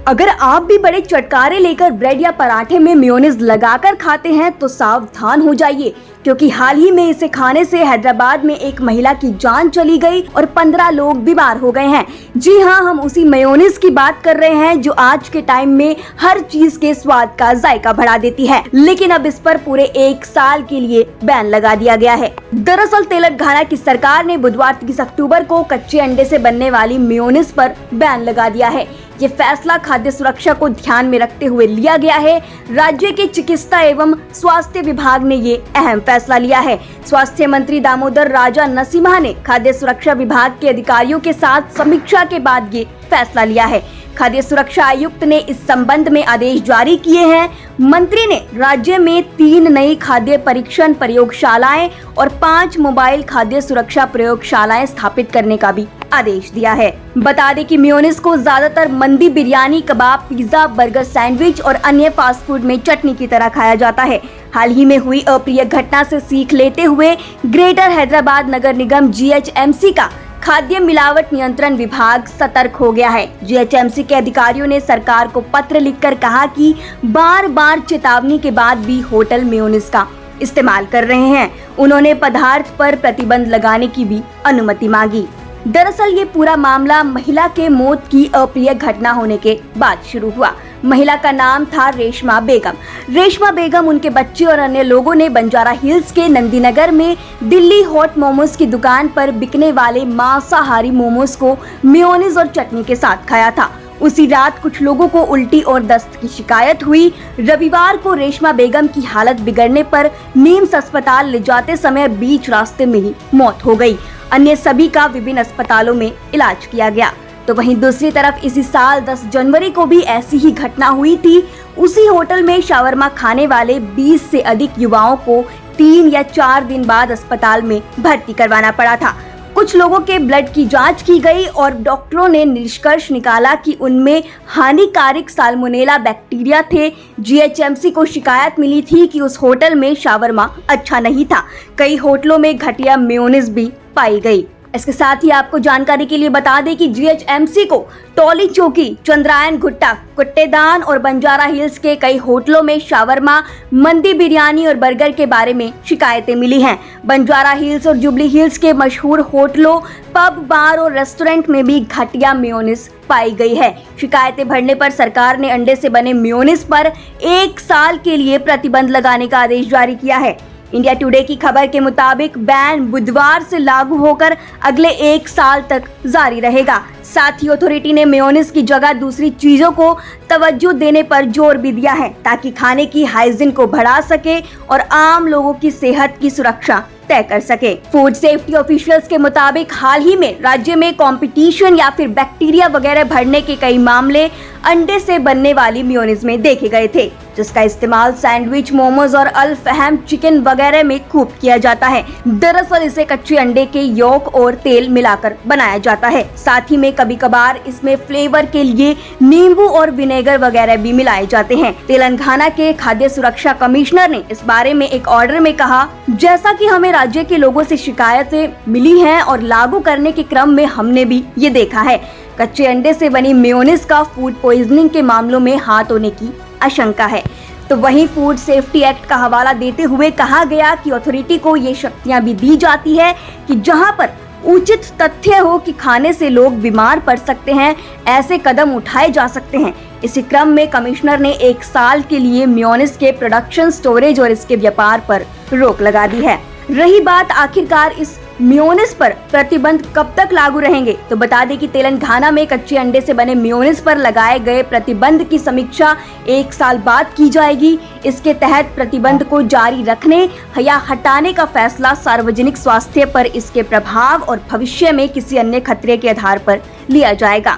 अगर आप भी बड़े चटकारे लेकर ब्रेड या पराठे में मेयोनीज लगाकर खाते हैं तो सावधान हो जाइए, क्योंकि हाल ही में इसे खाने से हैदराबाद में एक महिला की जान चली गई और 15 लोग बीमार हो गए हैं। जी हाँ, हम उसी मेयोनीज की बात कर रहे हैं जो आज के टाइम में हर चीज के स्वाद का जायका बढ़ा देती है, लेकिन अब इस पर पूरे 1 साल के लिए बैन लगा दिया गया है। दरअसल तेलंगाना की सरकार ने बुधवार 30 अक्टूबर को कच्चे अंडे से बनने वाली मेयोनीज पर बैन लगा दिया है। ये फैसला खाद्य सुरक्षा को ध्यान में रखते हुए लिया गया है। राज्य के चिकित्सा एवं स्वास्थ्य विभाग ने ये अहम फैसला लिया है। स्वास्थ्य मंत्री दामोदर राजा नरसिम्हा ने खाद्य सुरक्षा विभाग के अधिकारियों के साथ समीक्षा के बाद ये फैसला लिया है। खाद्य सुरक्षा आयुक्त ने इस संबंध में आदेश जारी किए हैं। मंत्री ने राज्य में 3 नई खाद्य परीक्षण प्रयोगशालाएं और 5 मोबाइल खाद्य सुरक्षा प्रयोगशालाएं स्थापित करने का भी आदेश दिया है। बता दें कि मेयोनीज को ज्यादातर मंदी, बिरयानी, कबाब, पिज्जा, बर्गर, सैंडविच और अन्य फास्ट फूड में चटनी की तरह खाया जाता है। हाल ही में हुई अप्रिय घटना से सीख लेते हुए ग्रेटर हैदराबाद नगर निगम GHMC का खाद्य मिलावट नियंत्रण विभाग सतर्क हो गया है। GHMC के अधिकारियों ने सरकार को पत्र लिखकर कहा कि बार-बार चेतावनी के बाद भी होटल मेयोनीज का इस्तेमाल कर रहे हैं। उन्होंने पदार्थ पर प्रतिबंध लगाने की भी अनुमति मांगी। दरअसल ये पूरा मामला महिला के मौत की अप्रिय घटना होने के बाद शुरू हुआ। महिला का नाम था रेशमा बेगम। रेशमा बेगम, उनके बच्चे और अन्य लोगों ने बंजारा हिल्स के नंदीनगर में दिल्ली हॉट मोमोज की दुकान पर बिकने वाले मांसाहारी मोमोज को मेयोनीज और चटनी के साथ खाया था। उसी रात कुछ लोगों को उल्टी और दस्त की शिकायत हुई। रविवार को रेशमा बेगम की हालत बिगड़ने पर नीम्स अस्पताल ले जाते समय बीच रास्ते में ही मौत हो गई। अन्य सभी का विभिन्न अस्पतालों में इलाज किया गया। तो वहीं दूसरी तरफ इसी साल 10 जनवरी को भी ऐसी ही घटना हुई थी। उसी होटल में शावरमा खाने वाले 20 से अधिक युवाओं को 3 या 4 दिन बाद अस्पताल में भर्ती करवाना पड़ा था। कुछ लोगों के ब्लड की जांच की गई और डॉक्टरों ने निष्कर्ष निकाला कि उनमें हानिकारक साल्मोनेला बैक्टीरिया थे। GHMC को शिकायत मिली थी कि उस होटल में शावरमा अच्छा नहीं था। कई होटलों में घटिया मेयोनीज भी पाई गई। इसके साथ ही आपको जानकारी के लिए बता दें कि GHMC को टोली चौकी, चंद्रायन गुट्टा, कुट्टेदान और बंजारा हिल्स के कई होटलों में शावरमा, मंदी, बिरयानी और बर्गर के बारे में शिकायतें मिली हैं। बंजारा हिल्स और जुबली हिल्स के मशहूर होटलों, पब, बार और रेस्टोरेंट में भी घटिया मेयोनीज पाई गई है। शिकायतें बढ़ने पर सरकार ने अंडे से बने मेयोनीज पर 1 साल के लिए प्रतिबंध लगाने का आदेश जारी किया है। इंडिया टुडे की खबर के मुताबिक बैन बुधवार से लागू होकर अगले 1 साल तक जारी रहेगा। साथ ही अथॉरिटी ने मेयोनीज की जगह दूसरी चीजों को तवज्जो देने पर जोर भी दिया है, ताकि खाने की हाइजीन को बढ़ा सके और आम लोगों की सेहत की सुरक्षा तय कर सके। फूड सेफ्टी ऑफिशियल्स के मुताबिक हाल ही में राज्य में कंपटीशन या फिर बैक्टीरिया वगैरह बढ़ने के कई मामले अंडे से बनने वाली मेयोनीज में देखे गए थे, जिसका इस्तेमाल सैंडविच, मोमोज और अल फहम चिकन वगैरह में खूब किया जाता है। दरअसल इसे कच्चे अंडे के यॉक और तेल मिलाकर बनाया जाता है। साथ ही में कभी कभार इसमें फ्लेवर के लिए नींबू और विनेगर वगैरह भी मिलाए जाते हैं। तेलंगाना के खाद्य सुरक्षा कमिश्नर ने इस बारे में एक ऑर्डर में कहा, जैसा कि हमें राज्य के लोगों से शिकायतें मिली हैं और लागू करने के क्रम में हमने भी ये देखा है, कच्चे अंडे से बनी मेयोनीज का फूड पॉइजनिंग के मामलों में हाथ होने की आशंका है। तो वहीं फूड सेफ्टी एक्ट का हवाला देते हुए कहा गया कि अथॉरिटी को ये शक्तियां भी दी जाती है कि जहां पर उचित तथ्य हो कि खाने से लोग बीमार पड़ सकते हैं, ऐसे कदम उठाए जा सकते हैं। इसी क्रम में कमिश्नर ने 1 साल के लिए मेयोनीज के प्रोडक्शन, स्टोरेज और इसके व्यापार पर रोक लगा दी है। रही बात आखिरकार इस मेयोनीज पर प्रतिबंध कब तक लागू रहेंगे, तो बता दें कि तेलंगाना में कच्चे अंडे से बने मेयोनीज पर लगाए गए प्रतिबंध की समीक्षा 1 साल बाद की जाएगी। इसके तहत प्रतिबंध को जारी रखने या हटाने का फैसला सार्वजनिक स्वास्थ्य पर इसके प्रभाव और भविष्य में किसी अन्य खतरे के आधार पर लिया जाएगा।